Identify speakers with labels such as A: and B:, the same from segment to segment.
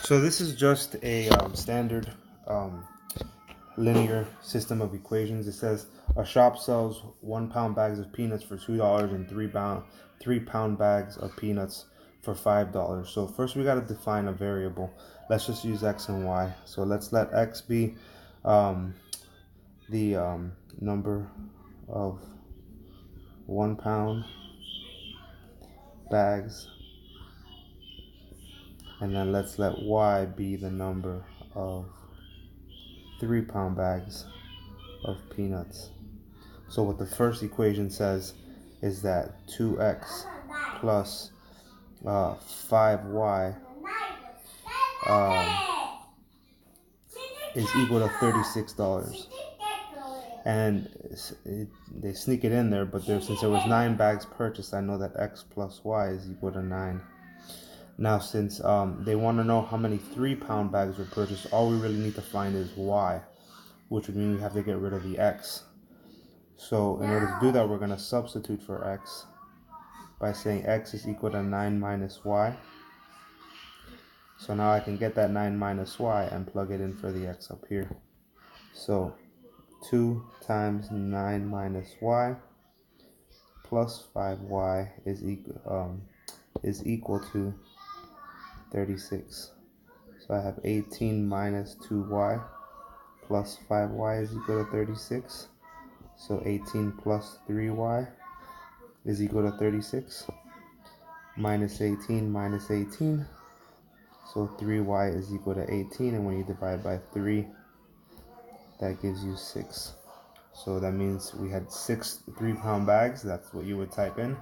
A: So this is just a standard linear system of equations. It says a shop sells 1 pound bags of peanuts for $2 and 3 pound bags of peanuts for $5. So first we got to define a variable. Let's just use x and y. So let's let x be the number of 1 pound bags, and then let's let y be the number of 3 pound bags of peanuts. So what the first equation says is that 2x plus 5y is equal to $36. And they sneak it in there, but since there was 9 bags purchased, I know that x plus y is equal to 9. Now, since they want to know how many 3 pound bags were purchased, all we really need to find is y, which would mean we have to get rid of the x. So in order to do that, we're going to substitute for x by saying x is equal to 9 minus y. So now I can get that 9 minus y and plug it in for the x up here. So 2 times 9 minus y plus 5y is equal to 36. So I have 18 minus 2y plus 5y is equal to 36. So 18 plus 3y is equal to 36. Minus 18 minus 18. So 3y is equal to 18. And when you divide by 3, that gives you 6. So that means we had 6 3-pound bags. That's what you would type in.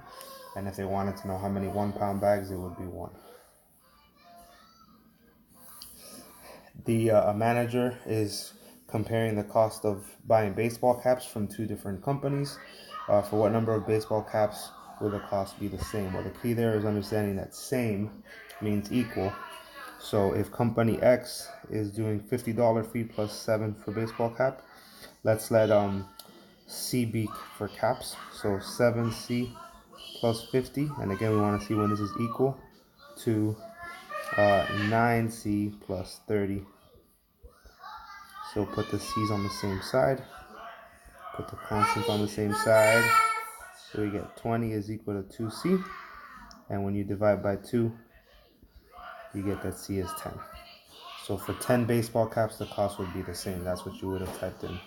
A: And if they wanted to know how many 1-pound bags, it would be 1. The manager is comparing the cost of buying baseball caps from 2 different companies. For what number of baseball caps will the cost be the same? Well, the key there is understanding that same means equal. So if company X is doing $50 fee plus 7 for baseball cap, let's let C be for caps. So 7C plus 50, and again we want to see when this is equal to 9C plus 30. So put the C's on the same side, put the constants on the same side. So we get 20 is equal to 2C, and when you divide by 2, you get that C is 10. So for 10 baseball caps, the cost would be the same. That's what you would have typed in.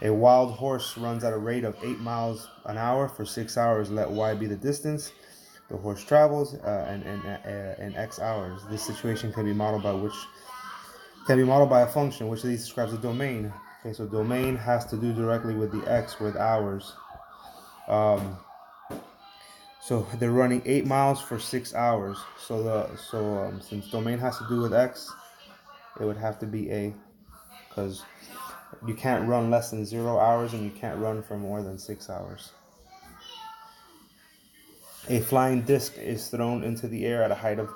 A: A wild horse runs at a rate of 8 miles an hour for 6 hours. Let y be the distance the horse travels in x hours. This situation can be modeled by a function, which of these describes a domain. Okay, so domain has to do directly with the x, with hours. So they're running 8 miles for 6 hours. So since domain has to do with x, it would have to be a, because you can't run less than 0 hours and you can't run for more than 6 hours. A flying disc is thrown into the air at a height of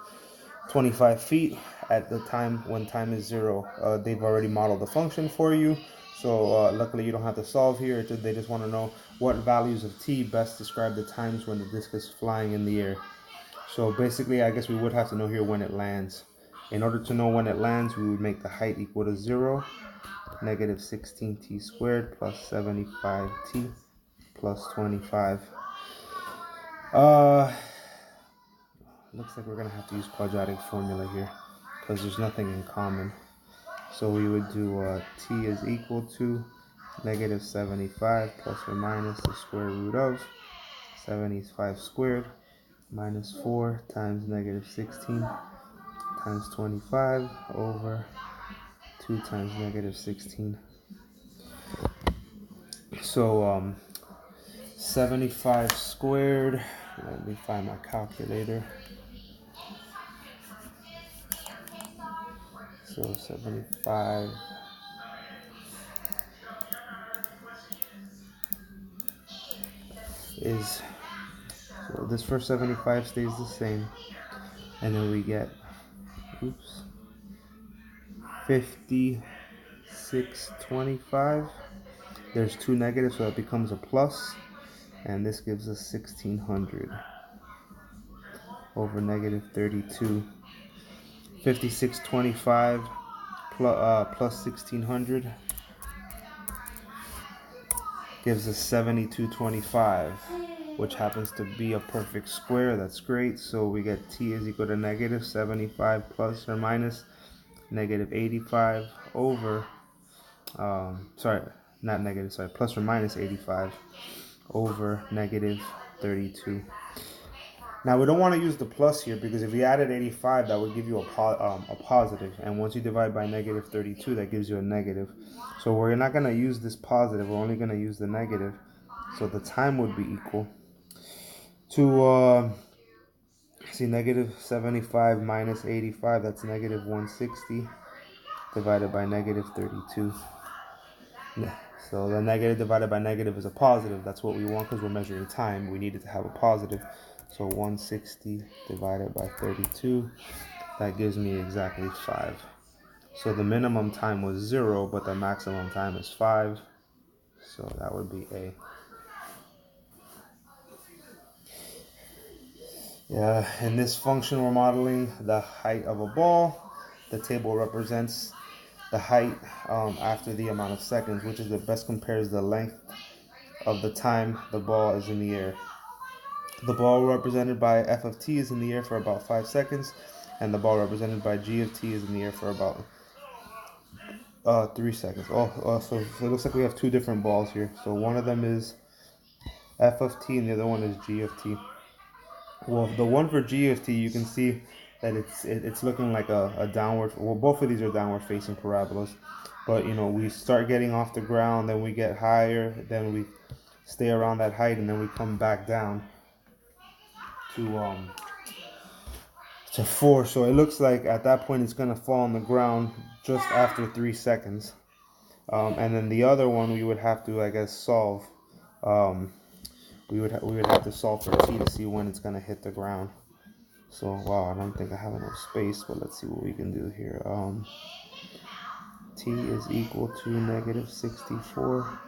A: 25 feet at the time when time is 0. They've already modeled the function for you, so luckily you don't have to solve here. They just want to know what values of t best describe the times when the disc is flying in the air. So basically, I guess we would have to know here when it lands. In order to know when it lands, we would make the height equal to 0, negative 16t squared plus 75t plus 25. Looks like we're going to have to use quadratic formula here because there's nothing in common. So we would do t is equal to negative 75 plus or minus the square root of 75 squared minus 4 times negative 16 times 25 over 2 times negative 16. So 75 squared, let me find my calculator. So 75 is, so this first 75 stays the same, and then we get, 5625. There's 2 negatives, so that becomes a plus, and this gives us 1600 over negative 32. 5625 plus 1600 gives us 7225, which happens to be a perfect square. That's great. So we get t is equal to negative 75 plus or minus negative 85 over, plus or minus 85 over negative 32. Now we don't want to use the plus here because if we added 85, that would give you a positive, and once you divide by negative 32, that gives you a negative. So we're not going to use this positive, we're only going to use the negative. So the time would be equal to, negative 75 minus 85, that's negative 160 divided by negative 32. So the negative divided by negative is a positive. That's what we want because we're measuring time. We needed to have a positive. So 160 divided by 32, that gives me exactly 5. So the minimum time was 0, but the maximum time is 5. So that would be A. Yeah, in this function we're modeling the height of a ball. The table represents the height after the amount of seconds, which is the best compares the length of the time the ball is in the air. The ball represented by f of t is in the air for about 5 seconds, and the ball represented by g of t is in the air for about 3 seconds. So it looks like we have two different balls here. So one of them is f of t and the other one is g of t. Well, the one for g of t, you can see that it's looking like a downward. Well, both of these are downward facing parabolas, but we start getting off the ground, then we get higher, then we stay around that height, and then we come back down to 4. So it looks like at that point it's gonna fall on the ground just after 3 seconds. And then the other one we would have to, I guess, solve. We would have to solve for t to see when it's gonna hit the ground. So wow, I don't think I have enough space, but let's see what we can do here. T is equal to negative 64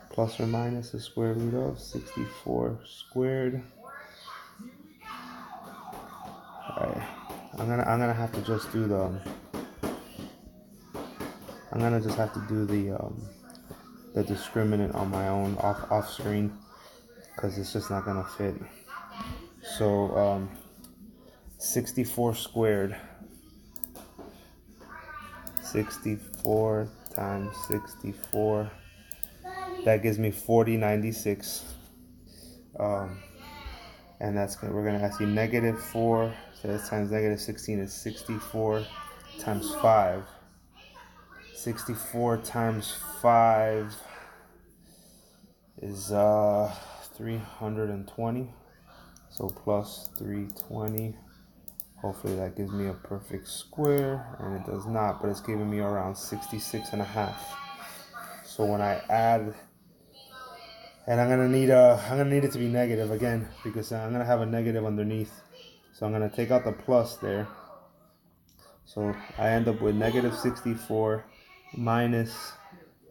A: plus or minus the square root of 64 squared. Alright, I'm gonna have to just do the the discriminant on my own off screen because it's just not gonna fit. So 64 squared, 64 times 64, that gives me 4096. And we're gonna ask you negative 4, so that's times negative 16 is 64 times 5. 64 times 5 is 320. So plus 320. Hopefully that gives me a perfect square, and it does not, but it's giving me around 66 and a half. So when I add, and I'm gonna need it to be negative again because I'm gonna have a negative underneath. So I'm gonna take out the plus there. So I end up with negative 64 minus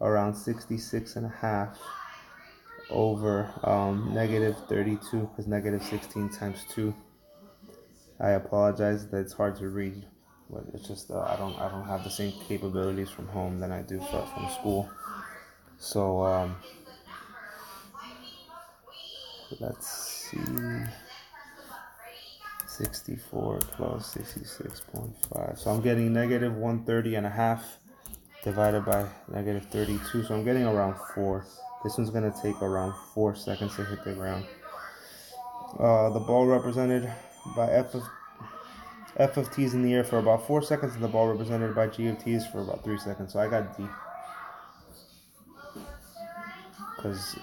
A: around 66 and a half over negative 32, because negative 16 times 2. I apologize that it's hard to read, but it's just I don't have the same capabilities from home than I do from school. So let's see, 64 plus 66.5. So I'm getting negative 130 and a half divided by negative 32. So I'm getting around 4. This one's gonna take around 4 seconds to hit the ground. The ball represented by f of t is in the air for about 4 seconds, and the ball represented by g of t is for about 3 seconds. So I got D. Because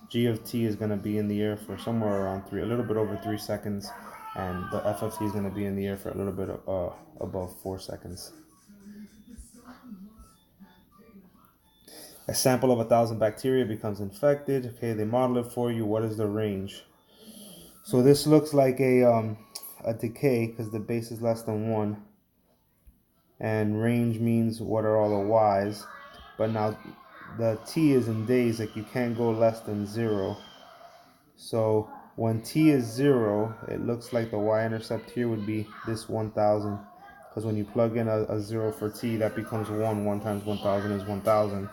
A: g of t is going to be in the air for somewhere around a little bit over 3 seconds, and the f of t is going to be in the air for a little bit above 4 seconds. A sample of 1,000 bacteria becomes infected. Okay, they model it for you. What is the range? So this looks like a decay because the base is less than 1. And range means what are all the y's. But now the t is in days, like you can't go less than 0. So When t is 0, it looks like the y-intercept here would be this 1000. Because when you plug in a 0 for t, that becomes 1. 1 times 1000 is 1000.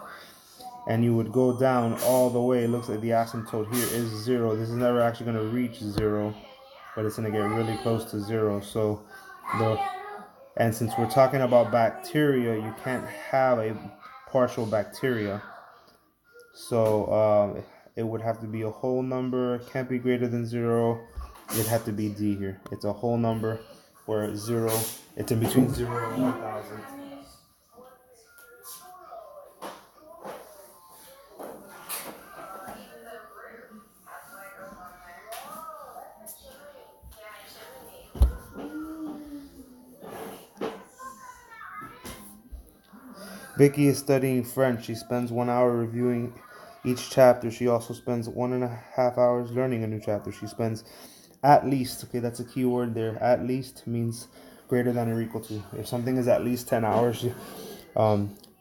A: And you would go down all the way. It looks like the asymptote here is 0. This is never actually going to reach 0, but it's going to get really close to 0. So and since we're talking about bacteria, you can't have a partial bacteria. So it would have to be a whole number. It can't be greater than 0. It'd have to be d here. It's a whole number where 0, it's in between 0 and 1000. Vicky is studying French. She spends 1 hour reviewing each chapter. She also spends 1.5 hours learning a new chapter. She spends at least, okay, that's a key word there. At least means greater than or equal to. If something is at least 10 hours,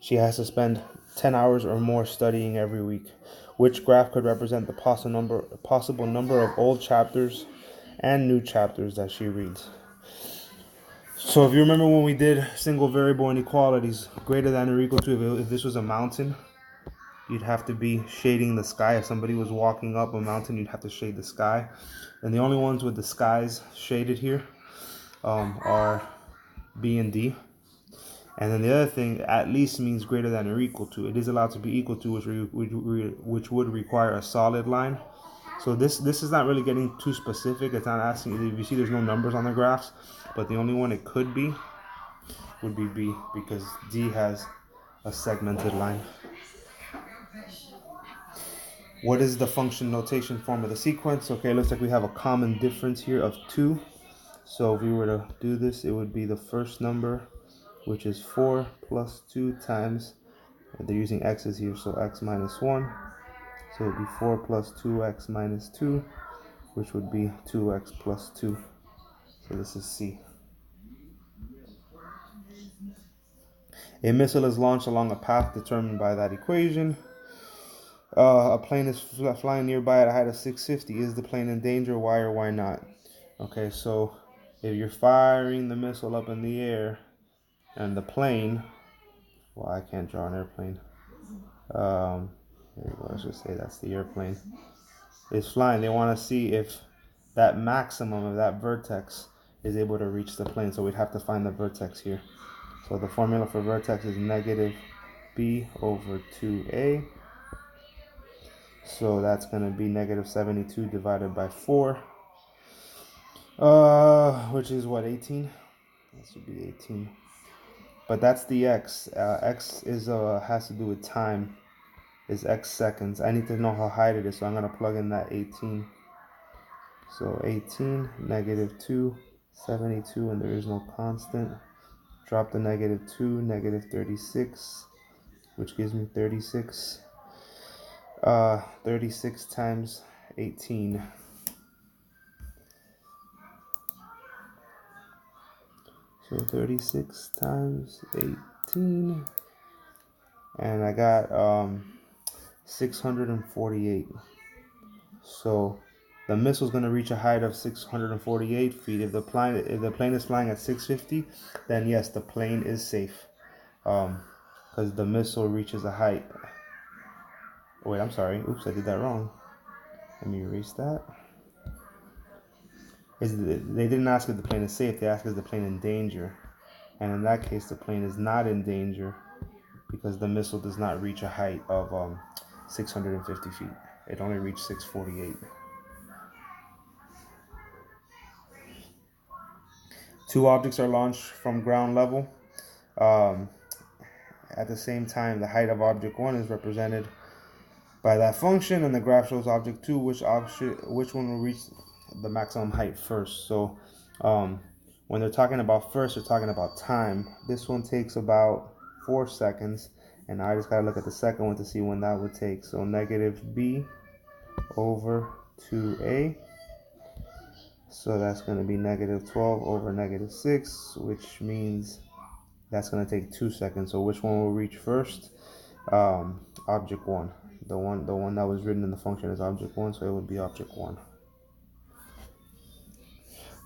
A: she has to spend 10 hours or more studying every week. Which graph could represent the possible number of old chapters and new chapters that she reads? So if you remember when we did single variable inequalities, greater than or equal to, if this was a mountain, you'd have to be shading the sky. If somebody was walking up a mountain, you'd have to shade the sky. And the only ones with the skies shaded here are B and D. And then the other thing, at least means greater than or equal to. It is allowed to be equal to, which would require a solid line. So this is not really getting too specific. It's not asking, if you see there's no numbers on the graphs, but the only one it could be would be B, because D has a segmented line. What is the function notation form of the sequence? Okay, it looks like we have a common difference here of 2. So if we were to do this, it would be the first number, which is 4 plus 2 times, they're using x's here, so x minus 1. So it would be 4 plus 2x minus 2, which would be 2x plus 2. So this is C. A missile is launched along a path determined by that equation. A plane is flying nearby at a height of 650. Is the plane in danger? Why or why not? Okay, so if you're firing the missile up in the air and the plane, well, I can't draw an airplane. Here we go, let's just say that's the airplane. It's flying. They want to see if that maximum of that vertex is able to reach the plane. So we'd have to find the vertex here. So the formula for vertex is negative b over 2a. So that's going to be negative 72 divided by 4. Which is what, 18? That should be 18. But that's the x. X is has to do with time. Is x seconds. I need to know how high it is, so I'm going to plug in that 18. So 18, negative 2, 72, and there is no constant. Drop the negative 2, negative 36, which gives me 36. 36 times 18. So 36 times 18. And I got 648. So the missile is going to reach a height of 648 feet. If the plane is flying at 650, then yes, the plane is safe. Because the missile reaches a height. Wait, I'm sorry. Oops, I did that wrong. Let me erase that. They didn't ask if the plane is safe. They asked is the plane in danger. And in that case, the plane is not in danger because the missile does not reach a height of 650 feet. It only reached 648. Two objects are launched from ground level. At the same time, the height of object 1 is represented by that function, and the graph shows object 2, which one will reach the maximum height first. So when they're talking about first, they're talking about time. This one takes about 4 seconds, and I just gotta look at the second one to see when that would take. So negative b over 2a. So that's going to be negative 12 over negative 6, which means that's going to take 2 seconds. So which one will reach first? Object 1. The one that was written in the function is object 1, so it would be object 1.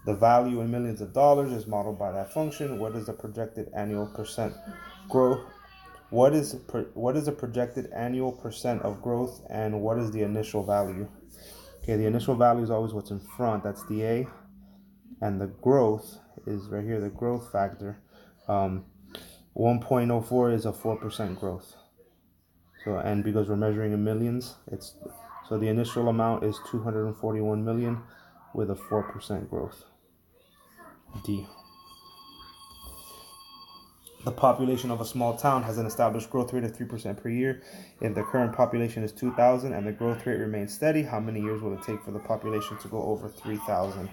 A: The value in millions of dollars is modeled by that function. What is the projected annual percent growth? What is the projected annual percent of growth, and what is the initial value? Okay, the initial value is always what's in front. That's the A, and the growth is right here. The growth factor, 1.04 is a 4% growth. So, and because we're measuring in millions, so the initial amount is 241 million with a 4% growth. D. The population of a small town has an established growth rate of 3% per year. If the current population is 2,000 and the growth rate remains steady, how many years will it take for the population to go over 3,000?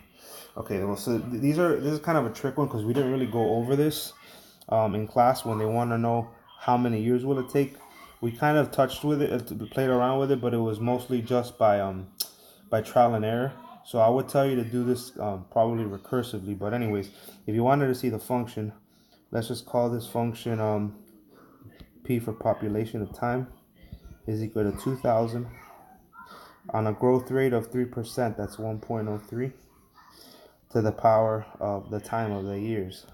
A: Okay, well, so this is kind of a trick one because we didn't really go over this in class when they want to know how many years will it take. We kind of touched with it, played around with it, but it was mostly just by trial and error. So I would tell you to do this probably recursively. But anyways, if you wanted to see the function, let's just call this function P for population of time is equal to 2,000 on a growth rate of 3%. That's 1.03 to the power of the time of the years.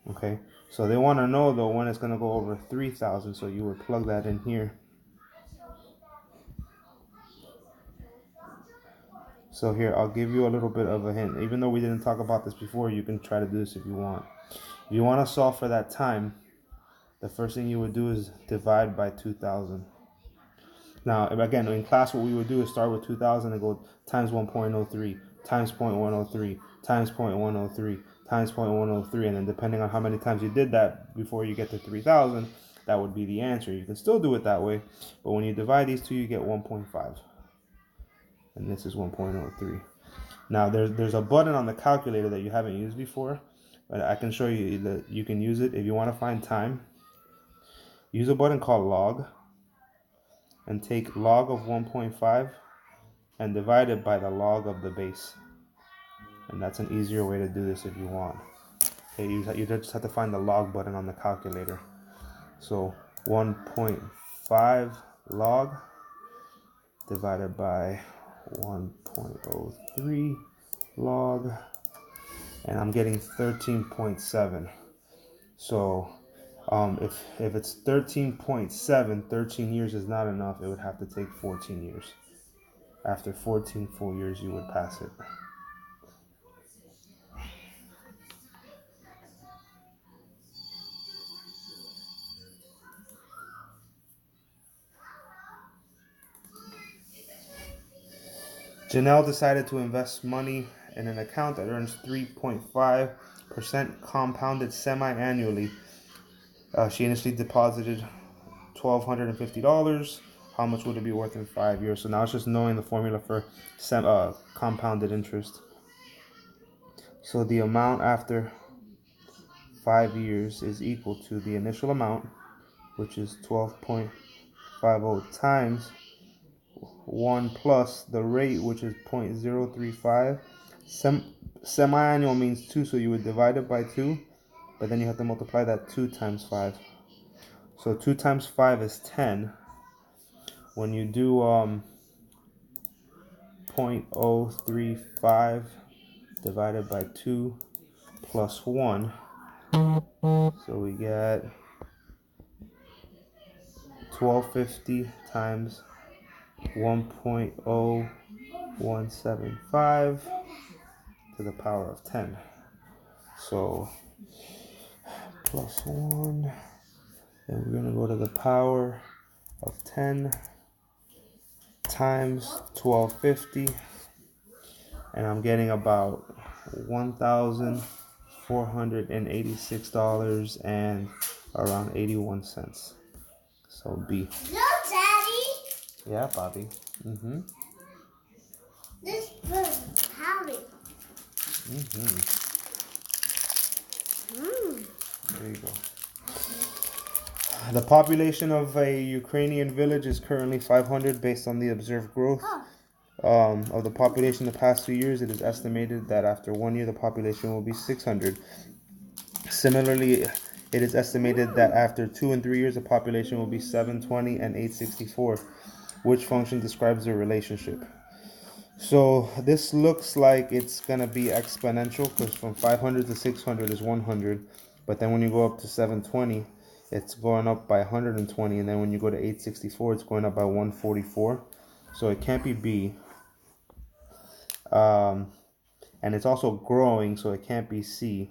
A: Okay, so they want to know though when it's going to go over 3,000. So you would plug that in here. So here, I'll give you a little bit of a hint. Even though we didn't talk about this before, you can try to do this if you want. If you want to solve for that time, the first thing you would do is divide by 2,000. Now, again, in class, what we would do is start with 2,000 and go times 1.03, times 0.103, times 0.103, times 0.103, and then depending on how many times you did that before you get to 3,000, that would be the answer. You can still do it that way, but when you divide these two, you get 1.5. And this is 1.03. Now, there's a button on the calculator that you haven't used before, but I can show you that you can use it. If you want to find time, use a button called log, and take log of 1.5 and divide it by the log of the base. And that's an easier way to do this if you want. Okay, you just have to find the log button on the calculator. So 1.5 log divided by 1.03 log, and I'm getting 13.7. So if it's 13.7, 13 years is not enough. It would have to take 14 years. After 14 full years, you would pass it. Janelle decided to invest money in an account that earns 3.5% compounded semi-annually. She initially deposited $1,250. How much would it be worth in 5 years? So now it's just knowing the formula for compounded interest. So the amount after 5 years is equal to the initial amount, which is 12.50 times 1 plus the rate, which is 0.035. Semi-annual means 2, so you would divide it by 2, but then you have to multiply that 2 times 5. So 2 times 5 is 10. When you do 0.035 divided by 2 plus 1, so we get 1250 times 1.0175 to the power of 10. So plus 1, and we're going to go to the power of 10 times 1250, and I'm getting about $1,486 and around 81 cents. So B.
B: No, Daddy.
A: Yeah, Bobby.
B: This bird howdy.
A: There you go. The population of a Ukrainian village is currently 500 based on the observed growth of the population the past 2 years. It is estimated that after 1 year the population will be 600. Similarly, it is estimated that after 2 and 3 years the population will be 720 and 864. Which function describes the relationship? So this looks like it's going to be exponential because from 500 to 600 is 100. But then when you go up to 720, it's going up by 120. And then when you go to 864, it's going up by 144. So it can't be B. And it's also growing, so it can't be C.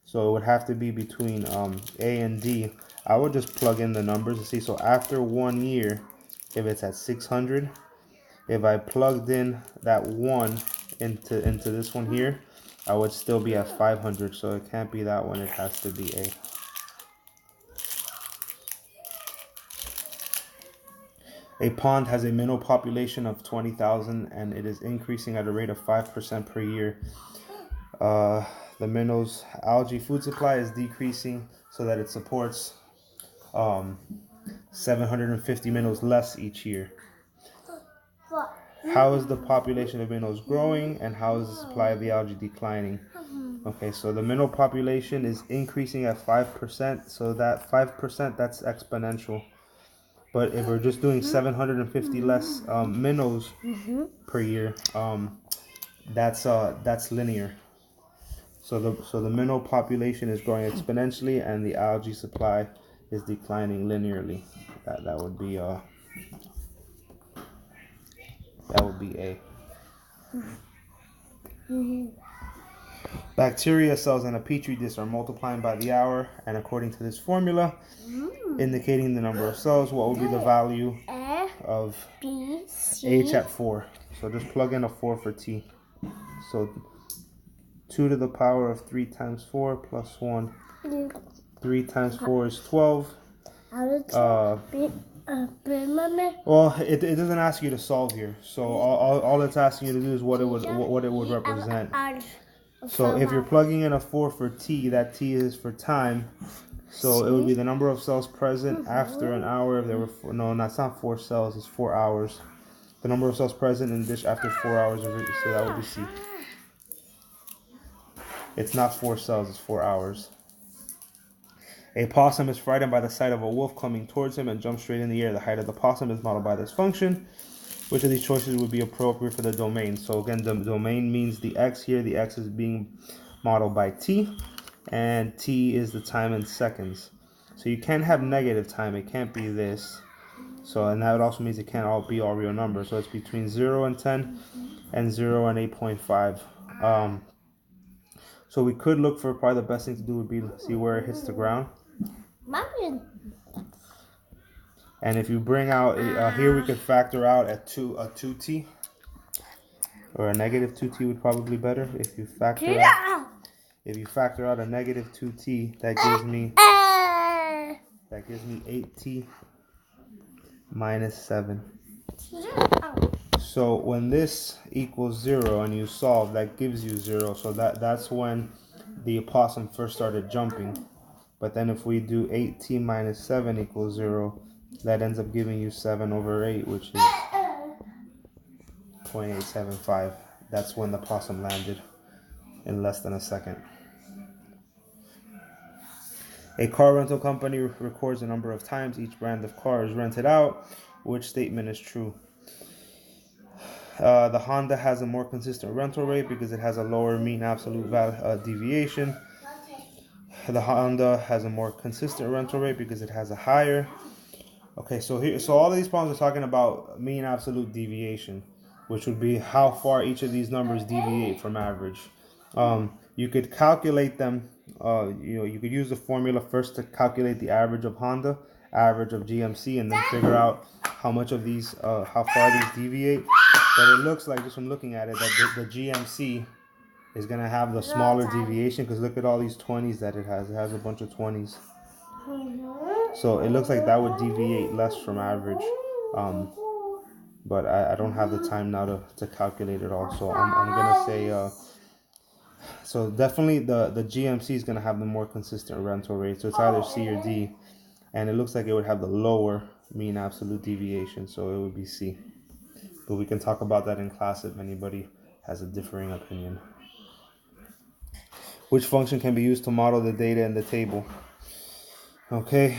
A: So it would have to be between A and D. I would just plug in the numbers to see. So after 1 year, if it's at 600, if I plugged in that 1 into this one here, I would still be at 500. So it can't be that one. It has to be A. A pond has a minnow population of 20,000 and it is increasing at a rate of 5% per year. The minnow's algae food supply is decreasing so that it supports 750 minnows less each year. How is the population of minnows growing and how is the supply of the algae declining? Okay, so the minnow population is increasing at 5%, so that 5%, that's exponential. But if we're just doing 750 less minnows per year, that's linear. So the minnow population is growing exponentially and the algae supply is declining linearly. That would be A. Bacteria cells in a petri dish are multiplying by the hour, and according to this formula, indicating the number of cells, what would be the value of H at 4? So just plug in a 4 for T. So 2 to the power of 3 times 4 plus 1. 3 times 4 is 12. Well, it doesn't ask you to solve here. So all it's asking you to do is what it would represent. So if you're plugging in a 4 for T, that T is for time. So it would be the number of cells present after an hour. If there were no, that's not 4 cells. It's 4 hours. The number of cells present in the dish after 4 hours. So that would be C. It's not 4 cells. It's 4 hours. A possum is frightened by the sight of a wolf coming towards him and jumps straight in the air. The height of the possum is modeled by this function. Which of these choices would be appropriate for the domain? So again, the domain means the x here. The x is being modeled by t, and t is the time in seconds. So you can't have negative time. It can't be this. So, and that also means it can't all be all real numbers. So it's between 0 and 10 and 0 and 8.5. So we could look for, probably the best thing to do would be see where it hits the ground. And if you bring out, here we could factor out a 2t. Or a negative 2t would probably be better. If you factor out a negative 2t, that gives me 8t minus 7. So when this equals 0 and you solve, that gives you 0. So that's when the opossum first started jumping. But then if we do 8t minus 7 equals 0, that ends up giving you 7 over 8, which is 0.875. That's when the possum landed in less than a second. A car rental company records the number of times each brand of car is rented out. Which statement is true? The Honda has a more consistent rental rate because it has a lower mean absolute deviation. The Honda has a more consistent rental rate because it has a higher. Okay, so all of these problems are talking about mean absolute deviation, which would be how far each of these numbers deviate from average. You could calculate them. You could use the formula first to calculate the average of Honda, average of GMC, and then figure out how much of these, how far these deviate. But it looks like, just from looking at it, that the GMC is gonna have the smaller deviation because look at all these 20s that it has. It has a bunch of 20s. So it looks like that would deviate less from average. But I don't have the time now to calculate it all. So I'm gonna say so definitely the GMC is gonna have the more consistent rental rate. So it's either C or D, and it looks like it would have the lower mean absolute deviation. So it would be C. But we can talk about that in class if anybody has a differing opinion. Which function can be used to model the data in the table? Okay,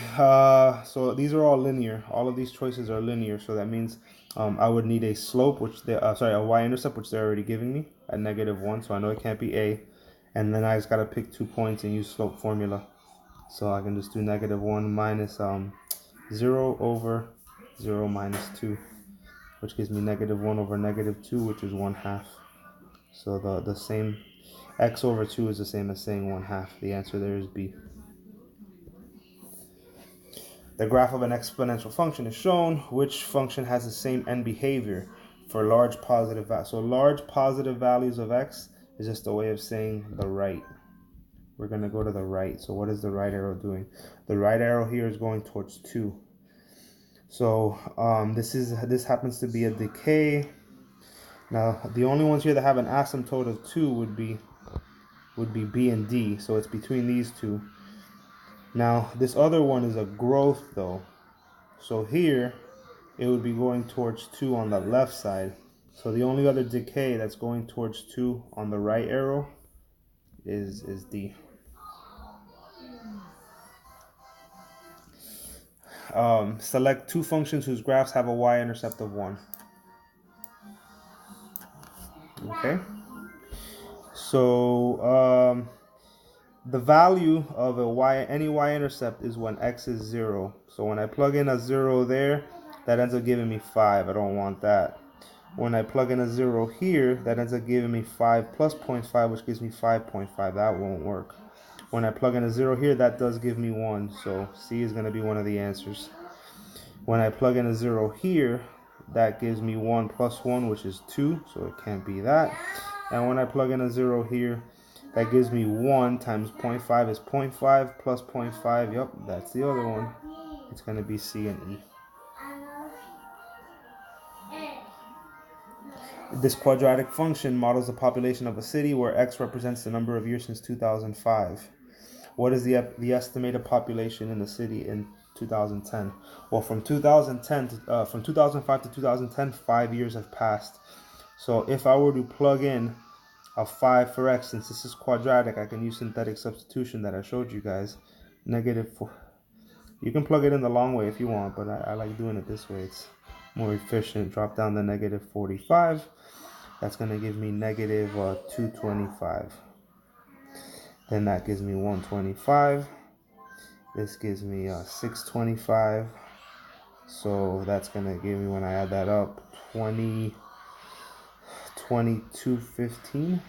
A: so these are all linear. All of these choices are linear, so that means I would need a slope, which a y-intercept, which they're already giving me at -1, so I know it can't be a. And then I just gotta pick 2 points and use slope formula. So I can just do -1 minus 0 over 0 minus 2, which gives me -1 over -2, which is 1/2. So the same, x over 2 is the same as saying 1/2. The answer there is B. The graph of an exponential function is shown. Which function has the same end behavior for large positive values? So large positive values of x is just a way of saying the right. We're going to go to the right. So what is the right arrow doing? The right arrow here is going towards 2. So this happens to be a decay. Now the only ones here that have an asymptote of 2 would be B and D. So it's between these two. Now this other one is a growth though. So here it would be going towards 2 on the left side. So the only other decay that's going towards 2 on the right arrow is D. Select 2 functions whose graphs have a y-intercept of 1. Okay. So the value of any y-intercept is when x is 0. So when I plug in a 0 there, that ends up giving me 5. I don't want that. When I plug in a 0 here, that ends up giving me 5 plus 0.5, which gives me 5.5. That won't work. When I plug in a 0 here, that does give me 1. So C is going to be one of the answers. When I plug in a 0 here, that gives me 1 plus 1, which is 2. So it can't be that. And when I plug in a 0 here, that gives me 1 times 0.5 is 0.5 plus 0.5. Yep, that's the other one. It's going to be C and E. This quadratic function models the population of a city where x represents the number of years since 2005. What is the estimated population in the city in 2010? Well, from 2005 to 2010, 5 years have passed. So if I were to plug in a 5 for x, since this is quadratic, I can use synthetic substitution that I showed you guys. -4. You can plug it in the long way if you want, but I like doing it this way. It's more efficient. Drop down the -45. That's going to give me -225. Then that gives me 125. This gives me 625. So that's going to give me, when I add that up, 2215.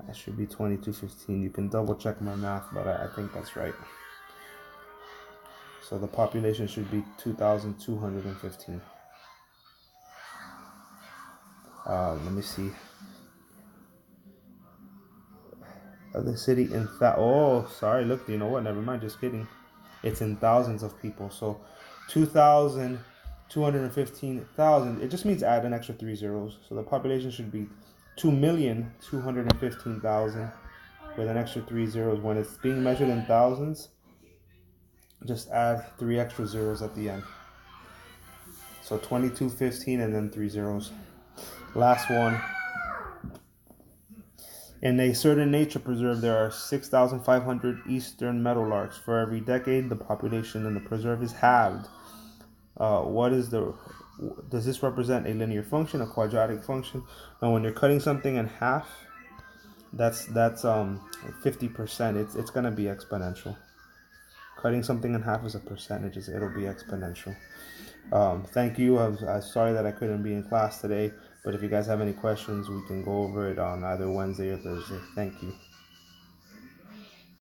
A: That should be 2215. You can double check my math, but I think that's right. So the population should be 2,215. Let me see. The city in sorry, look, you know what? Never mind, just kidding. It's in thousands of people. So 2,215,000. It just means add an extra 3 zeros. So the population should be 2,215,000 with an extra 3 zeros. When it's being measured in thousands, just add 3 extra zeros at the end. So 2215 and then 3 zeros. Last one. In a certain nature preserve, there are 6,500 eastern meadowlarks. For every decade, the population in the preserve is halved. Does this represent a linear function, a quadratic function? Now, when you're cutting something in half, that's 50%. It's gonna be exponential. Cutting something in half is a percentage. It'll be exponential. Thank you. I'm sorry that I couldn't be in class today, but if you guys have any questions, we can go over it on either Wednesday or Thursday. Thank you.